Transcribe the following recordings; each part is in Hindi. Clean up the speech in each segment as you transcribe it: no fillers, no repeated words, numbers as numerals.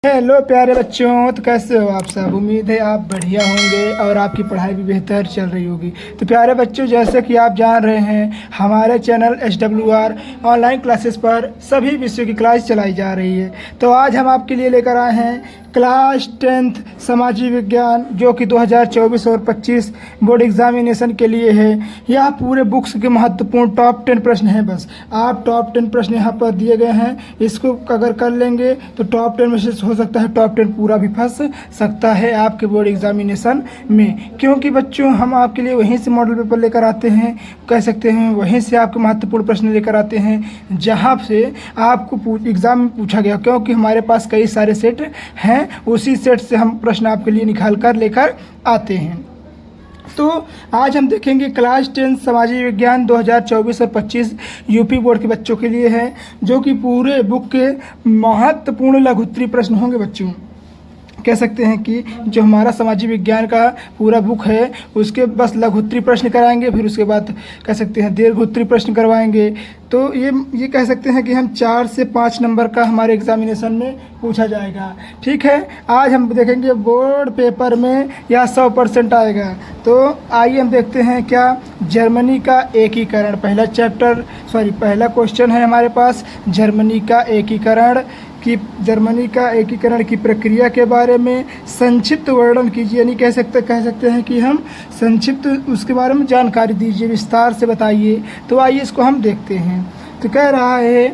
हेलो प्यारे बच्चों, तो कैसे हो आप सब। उम्मीद है आप बढ़िया होंगे और आपकी पढ़ाई भी बेहतर चल रही होगी। तो प्यारे बच्चों, जैसे कि आप जान रहे हैं, हमारे चैनल SWR ऑनलाइन क्लासेस पर सभी विषयों की क्लास चलाई जा रही है। तो आज हम आपके लिए लेकर आए हैं क्लास 10th सामाजिक विज्ञान, जो कि 2024 और 25 बोर्ड एग्जामिनेशन के लिए है। यह पूरे बुक्स के महत्वपूर्ण टॉप 10 प्रश्न हैं। बस आप टॉप 10 प्रश्न यहाँ पर दिए गए हैं, इसको अगर कर लेंगे तो टॉप 10 में से हो सकता है टॉप 10 पूरा भी फंस सकता है आपके बोर्ड एग्जामिनेशन में, क्योंकि बच्चों हम आपके लिए वहीं से मॉडल पेपर लेकर आते हैं, कह सकते हैं वहीं से आपके महत्वपूर्ण प्रश्न लेकर आते हैं जहाँ से आपको एग्ज़ाम में पूछा गया, क्योंकि हमारे पास कई सारे सेट हैं, उसी सेट से हम प्रश्न आपके लिए निकाल कर लेकर आते हैं। तो आज हम देखेंगे क्लास 10 सामाजिक विज्ञान 2024 और 25 यूपी बोर्ड के बच्चों के लिए है, जो कि पूरे बुक के महत्वपूर्ण लघुत्तरीय प्रश्न होंगे। बच्चों कह सकते हैं कि जो हमारा सामाजिक विज्ञान का पूरा बुक है उसके बस लघुत्तरीय प्रश्न कराएंगे, फिर उसके बाद कह सकते हैं दीर्घोत्तरीय प्रश्न करवाएंगे। तो ये कह सकते हैं कि हम 4 से 5 नंबर का हमारे एग्जामिनेशन में पूछा जाएगा। ठीक है, आज हम देखेंगे बोर्ड पेपर में यह 100% आएगा। तो आइए हम देखते हैं क्या जर्मनी का एकीकरण, पहला क्वेश्चन है हमारे पास जर्मनी का एकीकरण की प्रक्रिया के बारे में संक्षिप्त वर्णन कीजिए, यानी कह सकते हैं कि हम संक्षिप्त उसके बारे में जानकारी दीजिए, विस्तार से बताइए। तो आइए इसको हम देखते हैं। तो कह रहा है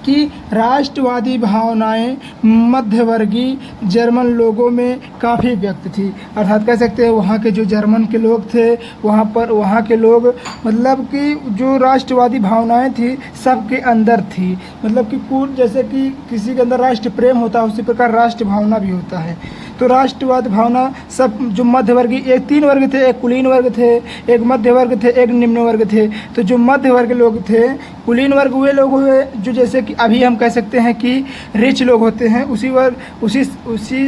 कि राष्ट्रवादी भावनाएं मध्यवर्गीय जर्मन लोगों में काफ़ी व्यक्त थी। अर्थात कह सकते हैं वहाँ के जो जर्मन के लोग थे, वहाँ के लोग मतलब कि जो राष्ट्रवादी भावनाएं थी सबके अंदर थी। मतलब कि जैसे कि किसी के अंदर राष्ट्र प्रेम होता है, उसी प्रकार राष्ट्र भावना भी होता है। तो राष्ट्रवाद भावना सब जो मध्यवर्गीय, एक 3 वर्ग थे, एक कुलीन वर्ग थे, एक मध्य वर्ग थे, एक निम्न वर्ग थे। तो जो मध्य वर्ग लोग थे, कुलीन वर्ग वे लोग हुए जो जैसे कि अभी हम कह सकते हैं कि रिच लोग होते हैं, उसी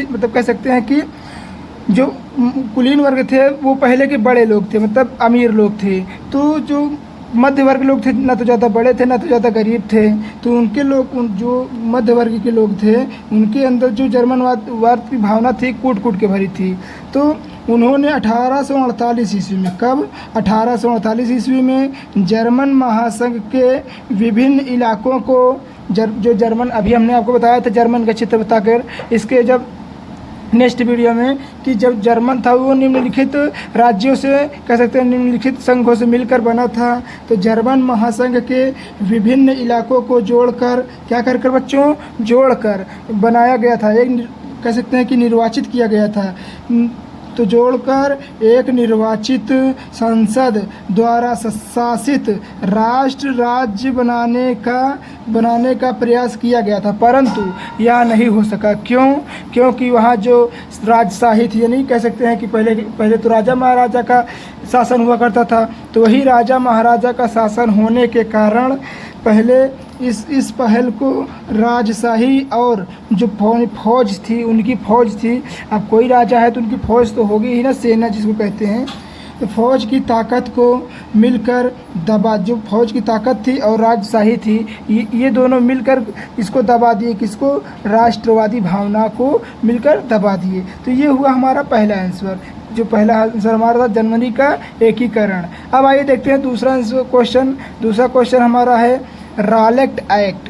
मतलब कह सकते हैं कि जो कुलीन वर्ग थे वो पहले के बड़े लोग थे, मतलब अमीर लोग थे। तो जो मध्य वर्ग लोग थे ना तो ज़्यादा बड़े थे ना तो ज़्यादा गरीब थे। तो उनके लोग जो मध्य वर्ग के लोग थे उनके अंदर जो जर्मनवाद की भावना थी कूट के भरी थी। तो उन्होंने 1848 ईस्वी में, कब 1848 ईस्वी में जर्मन महासंघ के विभिन्न इलाकों को जो जर्मन, अभी हमने आपको बताया था जर्मन का चित्र बताकर, इसके जब नेक्स्ट वीडियो में कि जब जर्मन था वो निम्नलिखित राज्यों से कह सकते हैं निम्नलिखित संघों से मिलकर बना था। तो जर्मन महासंघ के विभिन्न इलाकों को जोड़कर क्या कर बच्चों जोड़कर बनाया गया था, एक कह सकते हैं कि निर्वाचित किया गया था। तो जोड़कर एक निर्वाचित संसद द्वारा शासित राष्ट्र राज्य बनाने का प्रयास किया गया था, परंतु यह नहीं हो सका। क्योंकि वहाँ जो राजशाही थी, यानी कह सकते हैं कि पहले तो राजा महाराजा का शासन हुआ करता था। तो वही राजा महाराजा का शासन होने के कारण पहले इस पहल को राजशाही और जो फौज थी उनकी फौज थी। अब कोई राजा है तो उनकी फौज तो होगी ही ना, सेना जिसको कहते हैं। तो फौज की ताकत को मिलकर जो फौज की ताकत थी और राजशाही थी, ये दोनों मिलकर इसको दबा दिए, किसको, राष्ट्रवादी भावना को मिलकर दबा दिए। तो ये हुआ हमारा पहला आंसर। जो पहला आंसर हमारा था जर्मनी का एकीकरण। अब आइए देखते हैं दूसरा क्वेश्चन हमारा है रॉलेट एक्ट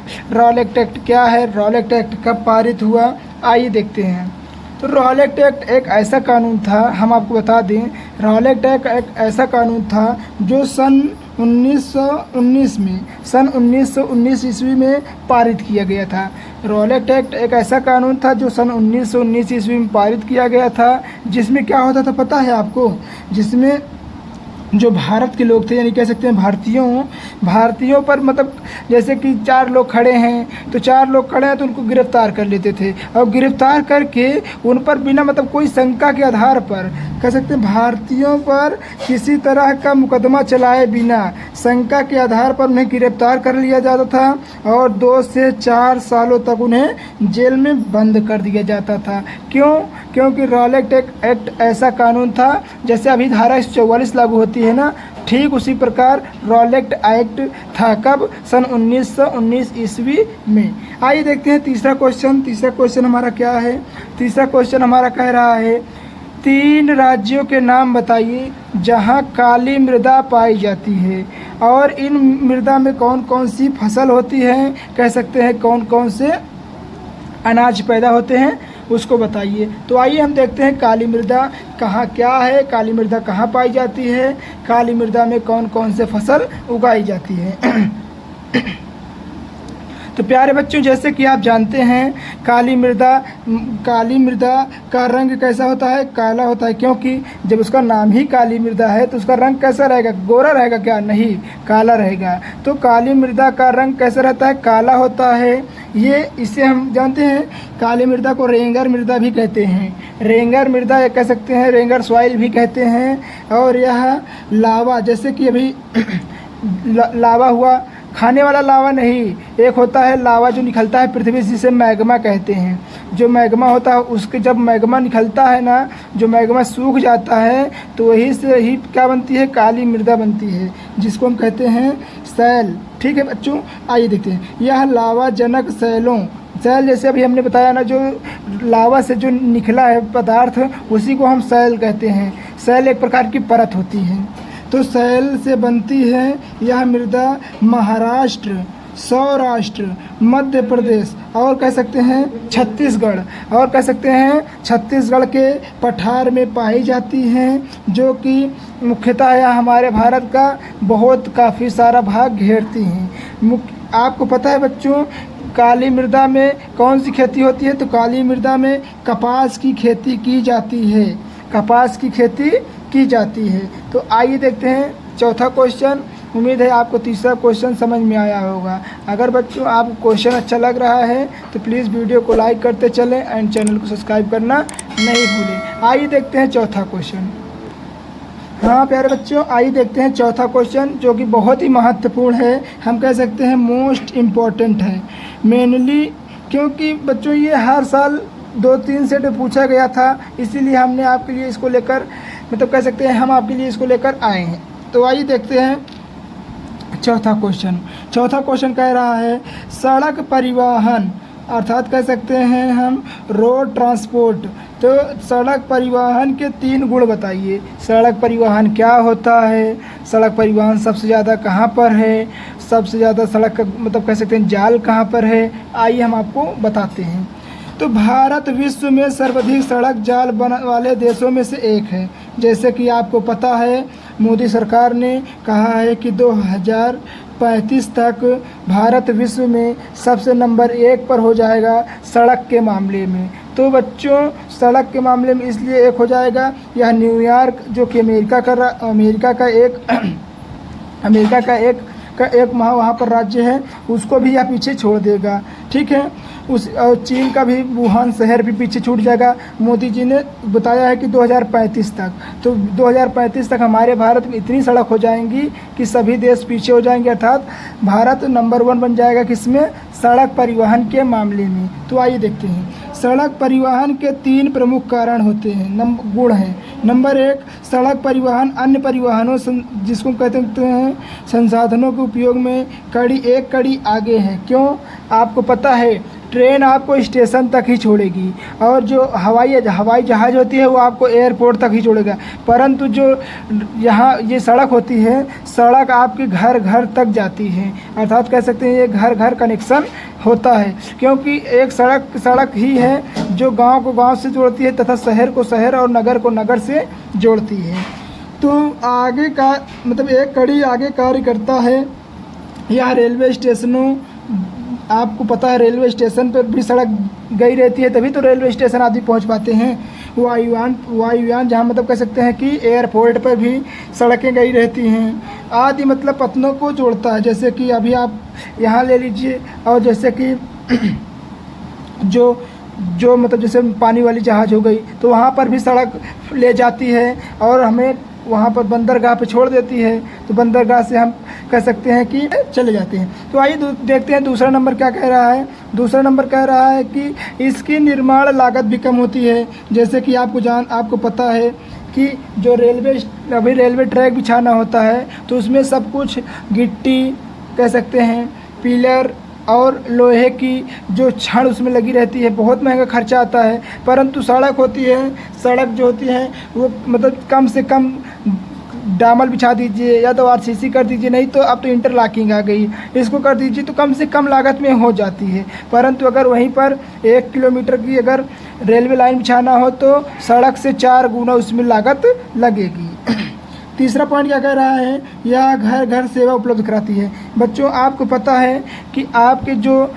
क्या है, रॉलेट एक्ट कब पारित हुआ, आइए देखते हैं। तो रॉलेट एक्ट एक ऐसा कानून था, हम आपको बता दें, रॉलेट एक्ट एक ऐसा कानून था जो सन 1919 ईस्वी में पारित किया गया था। रॉलेट एक्ट एक ऐसा कानून था जो सन 1919 ईस्वी में पारित किया गया था, जिसमें क्या होता था पता है आपको, जिसमें जो भारत के लोग थे, यानी कह सकते हैं भारतीयों पर, मतलब जैसे कि 4 लोग खड़े हैं तो उनको गिरफ्तार कर लेते थे, और गिरफ्तार करके उन पर बिना मतलब कोई शंका के आधार पर कह सकते हैं भारतीयों पर किसी तरह का मुकदमा चलाए बिना शंका के आधार पर उन्हें गिरफ्तार कर लिया जाता था और 2 से 4 सालों तक उन्हें जेल में बंद कर दिया जाता था। क्योंकि रॉलेट एक्ट ऐसा कानून था, जैसे अभी धारा 144 लागू होती है ना, ठीक उसी प्रकार रॉलेट एक्ट था कब? सन 1919 ईस्वी में। आइए देखते हैं तीसरा क्वेश्चन। तीसरा क्वेश्चन हमारा क्या है? तीसरा क्वेश्चन हमारा कह रहा है 3 राज्यों के नाम बताइए जहां काली मृदा पाई जाती है और इन मृदा में कौन कौन सी फसल होती है, कह सकते हैं कौन कौन से अनाज पैदा होते हैं, उसको बताइए। तो आइए हम देखते हैं काली मृदा कहाँ क्या है, काली मृदा कहाँ पाई जाती है, काली मृदा में कौन कौन से फसल उगाई जाती है। तो प्यारे बच्चों, जैसे कि आप जानते हैं काली मृदा का रंग कैसा होता है? काला होता है, क्योंकि जब उसका नाम ही काली मृदा है तो उसका रंग कैसा रहेगा? गोरा रहेगा क्या? नहीं, काला रहेगा। तो काली मृदा का रंग कैसा रहता है? काला होता है। इसे हम जानते हैं काली मृदा को रेंगर मृदा भी कहते हैं, रेंगर मृदा ये कह सकते हैं, रेंगर सॉइल भी कहते हैं। और यह लावा, जैसे कि अभी लावा हुआ, खाने वाला लावा नहीं, एक होता है लावा जो निकलता है पृथ्वी से, जिसे मैग्मा कहते हैं। जो मैग्मा होता है उसके जब मैग्मा निकलता है ना, जो मैग्मा सूख जाता है तो वही से ही क्या बनती है? काली मृदा बनती है, जिसको हम कहते हैं सैल। ठीक है बच्चों, आइए देखते हैं। यह लावा जनक सैल जैसे अभी हमने बताया ना, जो लावा से जो निकला है पदार्थ उसी को हम सैल कहते हैं। सैल एक प्रकार की परत होती है। तो सैल से बनती है यह मृदा महाराष्ट्र, सौराष्ट्र, मध्य प्रदेश और कह सकते हैं छत्तीसगढ़, और कह सकते हैं छत्तीसगढ़ के पठार में पाई जाती हैं, जो कि मुख्यतः यह हमारे भारत का काफ़ी सारा भाग घेरती हैं। आपको पता है बच्चों काली मृदा में कौन सी खेती होती है? तो काली मृदा में कपास की खेती की जाती है, कपास की खेती की जाती है। तो आइए देखते हैं चौथा क्वेश्चन। उम्मीद है आपको तीसरा क्वेश्चन समझ में आया होगा। अगर बच्चों आपको क्वेश्चन अच्छा लग रहा है तो प्लीज़ वीडियो को लाइक करते चलें एंड चैनल को सब्सक्राइब करना नहीं भूलें। आइए देखते हैं चौथा क्वेश्चन। हाँ प्यारे बच्चों, आइए देखते हैं चौथा क्वेश्चन, जो कि बहुत ही महत्वपूर्ण है, हम कह सकते हैं मोस्ट इम्पॉर्टेंट है मेनली, क्योंकि बच्चों ये हर साल 2-3 सेट पूछा गया था, इसीलिए हमने आपके लिए इसको लेकर मतलब कह सकते हैं हम आपके लिए इसको लेकर आए हैं। तो आइए देखते हैं चौथा क्वेश्चन। चौथा क्वेश्चन कह रहा है सड़क परिवहन, अर्थात कह सकते हैं हम रोड ट्रांसपोर्ट। तो सड़क परिवहन के 3 गुण बताइए। सड़क परिवहन क्या होता है, सड़क परिवहन सबसे ज़्यादा कहाँ पर है, सबसे ज़्यादा सड़क का मतलब कह सकते हैं जाल कहाँ पर है, आइए हम आपको बताते हैं। तो भारत विश्व में सर्वाधिक सड़क जाल वाले देशों में से एक है। जैसे कि आपको पता है मोदी सरकार ने कहा है कि 2035 तक भारत विश्व में सबसे नंबर 1 पर हो जाएगा सड़क के मामले में। तो बच्चों सड़क के मामले में इसलिए 1 हो जाएगा, यह न्यूयॉर्क जो कि अमेरिका का एक वहाँ पर राज्य है, उसको भी यह पीछे छोड़ देगा। ठीक है, और चीन का भी वुहान शहर भी पीछे छूट जाएगा। मोदी जी ने बताया है कि 2035 तक, तो 2035 तक हमारे भारत में इतनी सड़क हो जाएंगी कि सभी देश पीछे हो जाएंगे, अर्थात भारत नंबर 1 बन जाएगा किसमें? सड़क परिवहन के मामले में। तो आइए देखते हैं सड़क परिवहन के 3 प्रमुख कारण होते हैं, गुण हैं। नंबर 1, सड़क परिवहन अन्य परिवहनों जिसको कहते हैं संसाधनों के उपयोग में एक कड़ी आगे है। क्यों? आपको पता है ट्रेन आपको स्टेशन तक ही छोड़ेगी और जो हवाई जहाज़ होती है वो आपको एयरपोर्ट तक ही छोड़ेगा, परंतु जो यहाँ ये सड़क होती है, सड़क आपके घर घर तक जाती है, अर्थात कह सकते हैं ये घर घर कनेक्शन होता है, क्योंकि एक सड़क ही है जो गांव को गांव से जोड़ती है तथा शहर को शहर और नगर को नगर से जोड़ती है। तो आगे का मतलब एक कड़ी आगे कार्य करता है। यह रेलवे स्टेशनों, आपको पता है रेलवे स्टेशन पर भी सड़क गई रहती है, तभी तो रेलवे स्टेशन आदि पहुंच पाते हैं। वायुयान जहां मतलब कह सकते हैं कि एयरपोर्ट पर भी सड़कें गई रहती हैं आदि, मतलब पत्नों को जोड़ता है। जैसे कि अभी आप यहाँ ले लीजिए, और जैसे कि जो मतलब जैसे पानी वाली जहाज़ हो गई तो वहाँ पर भी सड़क ले जाती है और हमें वहाँ पर बंदरगाह पे छोड़ देती है, तो बंदरगाह से हम कह सकते हैं कि चले जाते हैं। तो आइए देखते हैं दूसरा नंबर क्या कह रहा है। दूसरा नंबर कह रहा है कि इसकी निर्माण लागत भी कम होती है। जैसे कि आपको पता है कि जो अभी रेलवे ट्रैक बिछाना होता है तो उसमें सब कुछ गिट्टी कह सकते हैं, पिलर और लोहे की जो छड़ उसमें लगी रहती है, बहुत महंगा खर्चा आता है। परंतु सड़क होती है, सड़क जो होती है वो मतलब कम से कम डामर बिछा दीजिए या तो आरसीसी कर दीजिए, नहीं तो अब तो इंटरलॉकिंग आ गई, इसको कर दीजिए तो कम से कम लागत में हो जाती है। परंतु अगर वहीं पर 1 किलोमीटर की अगर रेलवे लाइन बिछाना हो तो सड़क से 4 गुना उसमें लागत लगेगी। तीसरा पॉइंट क्या कह रहा है, यह घर घर सेवा उपलब्ध कराती है। बच्चों आपको पता है कि आपके जो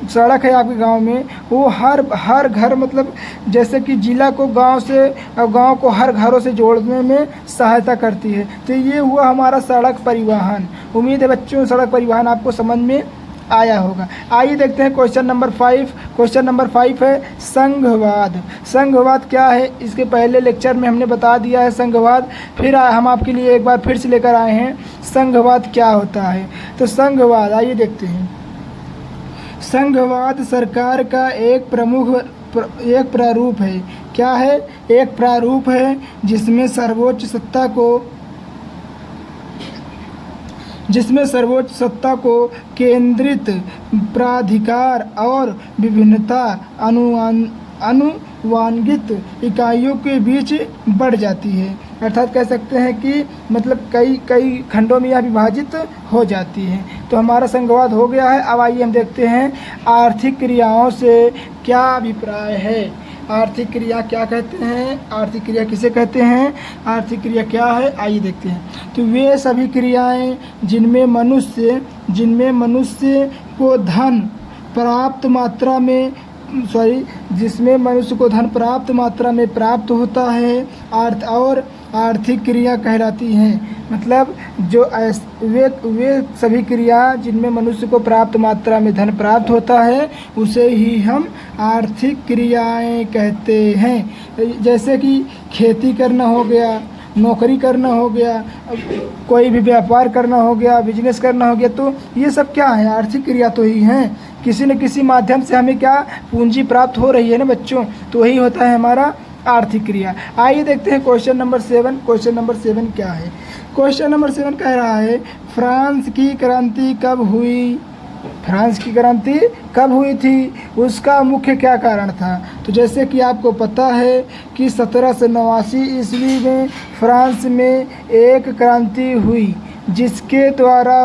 सड़क है आपके गांव में वो हर घर मतलब जैसे कि जिला को गांव से गांव को हर घरों से जोड़ने में सहायता करती है। तो ये हुआ हमारा सड़क परिवहन। उम्मीद है बच्चों सड़क परिवहन आपको समझ में आया होगा। आइए देखते हैं क्वेश्चन नंबर 5। क्वेश्चन नंबर 5 है संघवाद। संघवाद क्या है, इसके पहले लेक्चर में हमने बता दिया है संघवाद, फिर हम आपके लिए एक बार फिर से लेकर आए हैं संघवाद क्या होता है। तो संघवाद आइए देखते हैं। संघवाद सरकार का एक प्रारूप है। क्या है, एक प्रारूप है जिसमें सर्वोच्च सत्ता को केंद्रित प्राधिकार और विभिन्नता अनुवांगित इकाइयों के बीच बढ़ जाती है। अर्थात कह सकते हैं कि मतलब कई खंडों में यह विभाजित हो जाती है। तो हमारा संघवाद हो गया है। अब आइए हम देखते हैं आर्थिक क्रियाओं से क्या अभिप्राय है। आर्थिक क्रिया क्या कहते हैं, आर्थिक क्रिया किसे कहते हैं, आर्थिक क्रिया क्या है, आइए देखते हैं। तो वे सभी क्रियाएं जिनमें मनुष्य को धन प्राप्त मात्रा में जिसमें मनुष्य को धन प्राप्त मात्रा में प्राप्त होता है और आर्थिक क्रिया कहलाती हैं। मतलब जो वे सभी क्रिया जिनमें मनुष्य को प्राप्त मात्रा में धन प्राप्त होता है उसे ही हम आर्थिक क्रियाएं कहते हैं। जैसे कि खेती करना हो गया, नौकरी करना हो गया, कोई भी व्यापार करना हो गया, बिजनेस करना हो गया, तो ये सब क्या है, आर्थिक क्रिया तो ही हैं। किसी न किसी माध्यम से हमें क्या पूंजी प्राप्त हो रही है ना बच्चों, तो वही होता है हमारा आर्थिक क्रिया। आइए देखते हैं क्वेश्चन नंबर 7। क्वेश्चन नंबर 7 क्या है। क्वेश्चन नंबर 7 कह रहा है फ्रांस की क्रांति कब हुई। फ्रांस की क्रांति कब हुई थी, उसका मुख्य क्या कारण था। तो जैसे कि आपको पता है कि 1789 ईस्वी में फ्रांस में एक क्रांति हुई जिसके द्वारा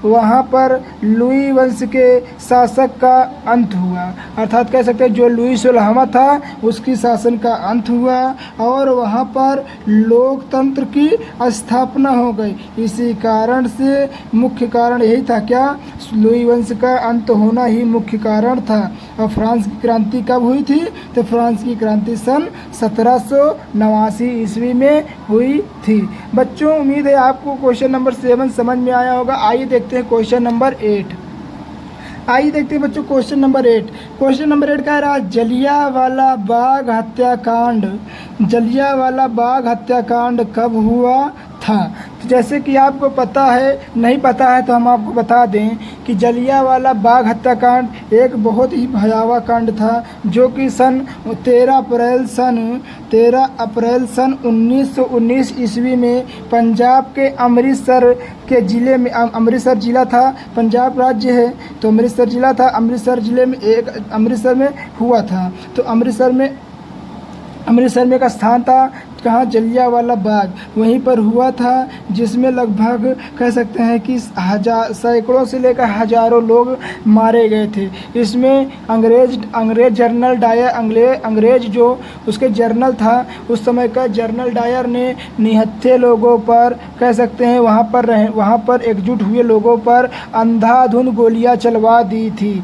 वहाँ पर लुई वंश के शासक का अंत हुआ। अर्थात कह सकते हैं जो लुई 16वां था उसकी शासन का अंत हुआ और वहाँ पर लोकतंत्र की स्थापना हो गई। इसी कारण से मुख्य कारण यही था, क्या, लुई वंश का अंत होना ही मुख्य कारण था। और फ्रांस की क्रांति कब हुई थी, तो फ्रांस की क्रांति सन 1789 ईस्वी में हुई थी। बच्चों उम्मीद है आपको क्वेश्चन नंबर 7 समझ में आया होगा। आइए देखते हैं क्वेश्चन नंबर 8। आइए देखते हैं बच्चों क्वेश्चन नंबर 8। क्वेश्चन नंबर 8 कह रहा है जलियांवाला बाग हत्याकांड कब हुआ था। तो जैसे कि आपको पता है, नहीं पता है तो हम आपको बता दें कि जलियांवाला बाग हत्याकांड एक बहुत ही भयावह कांड था जो कि 13 अप्रैल सन 1919 ईस्वी में पंजाब के अमृतसर के ज़िले में, अमृतसर ज़िला था, पंजाब राज्य है तो अमृतसर ज़िला था, अमृतसर ज़िले में अमृतसर में हुआ था। तो अमृतसर में एक स्थान था कहाँ, जलियांवाला बाग, वहीं पर हुआ था जिसमें लगभग कह सकते हैं कि सैकड़ों से लेकर हज़ारों लोग मारे गए थे। इसमें अंग्रेज जनरल डायर, अंग्रेज जो उसके जर्नल था उस समय का जनरल डायर ने निहत्थे लोगों पर कह सकते हैं वहाँ पर एकजुट हुए लोगों पर अंधाधुंध गोलियां चलवा दी थी।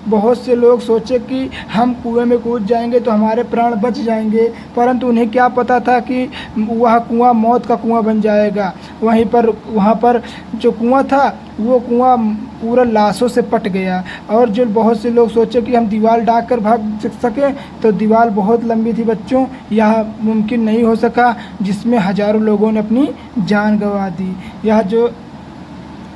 बहुत से लोग सोचे कि हम कुएं में कूद जाएंगे तो हमारे प्राण बच जाएंगे, परंतु उन्हें क्या पता था कि वह कुआं मौत का कुआं बन जाएगा। वहाँ पर जो कुआं था वो कुआं पूरा लाशों से पट गया और जो बहुत से लोग सोचे कि हम दीवार डाक कर भाग सकें तो दीवार बहुत लंबी थी बच्चों, यह मुमकिन नहीं हो सका, जिसमें हज़ारों लोगों ने अपनी जान गंवा दी। यह जो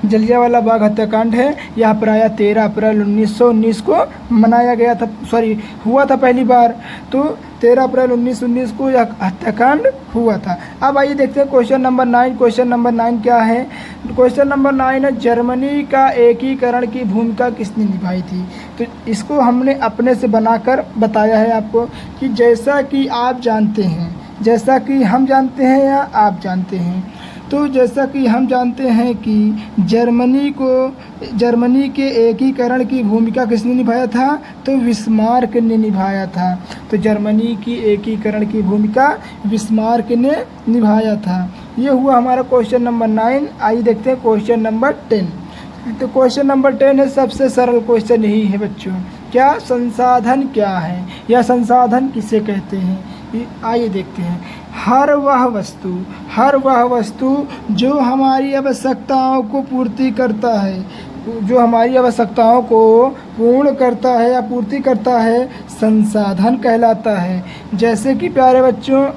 जलियांवाला बाग हत्याकांड है, यहाँ पर आया 13 अप्रैल 1919 को मनाया गया था, सॉरी हुआ था पहली बार, तो 13 अप्रैल 1919 को यह हत्याकांड हुआ था। अब आइए देखते हैं क्वेश्चन नंबर 9। क्वेश्चन नंबर 9 क्या है? क्वेश्चन नंबर 9 है, जर्मनी का एकीकरण की भूमिका किसने निभाई थी? तो इसको हमने अपने से बनाकर बताया है आपको कि जैसा कि आप जानते हैं, जैसा कि हम जानते हैं या आप जानते हैं, तो जैसा कि हम जानते हैं कि जर्मनी के एकीकरण की भूमिका किसने निभाया था? तो बिस्मार्क ने निभाया था। तो जर्मनी की एकीकरण की भूमिका बिस्मार्क ने निभाया था। ये हुआ हमारा क्वेश्चन नंबर 9। आइए देखते हैं क्वेश्चन नंबर 10। तो क्वेश्चन नंबर 10 है, सबसे सरल क्वेश्चन यही है बच्चों, क्या संसाधन क्या है या संसाधन किसे कहते हैं? आइए देखते हैं। हर वह वस्तु जो हमारी आवश्यकताओं को पूर्ति करता है, जो हमारी आवश्यकताओं को पूर्ण करता है या पूर्ति करता है, संसाधन कहलाता है। जैसे कि प्यारे बच्चों,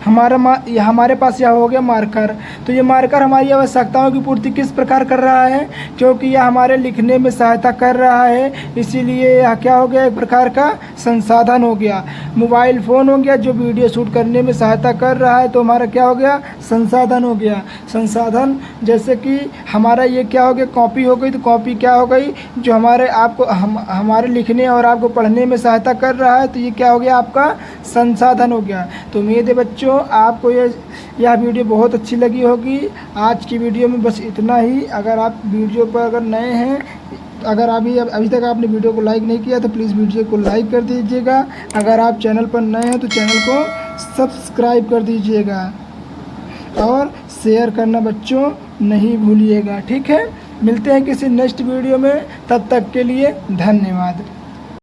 हमारे पास यह हो गया मार्कर। तो ये मार्कर हमारी आवश्यकताओं की पूर्ति किस प्रकार कर रहा है? क्योंकि यह हमारे लिखने में सहायता कर रहा है, इसीलिए यह क्या हो गया? एक प्रकार का संसाधन हो गया। मोबाइल फ़ोन हो गया जो वीडियो शूट करने में सहायता कर रहा है, तो हमारा क्या हो गया? संसाधन हो गया। संसाधन जैसे कि हमारा ये क्या हो गया? कॉपी हो गई। तो कॉपी क्या हो गई? जो हमारे लिखने और आपको पढ़ने में सहायता कर रहा है, तो ये क्या हो गया? आपका संसाधन हो गया। तो उम्मीद है बच्चों आपको यह वीडियो बहुत अच्छी लगी होगी। आज की वीडियो में बस इतना ही। अगर आप वीडियो पर अगर नए हैं, अगर अभी तक आपने वीडियो को लाइक नहीं किया तो प्लीज़ वीडियो को लाइक कर दीजिएगा। अगर आप चैनल पर नए हैं तो चैनल को सब्सक्राइब कर दीजिएगा और शेयर करना बच्चों नहीं भूलिएगा। ठीक है, मिलते हैं किसी नेक्स्ट वीडियो में, तब तक के लिए धन्यवाद।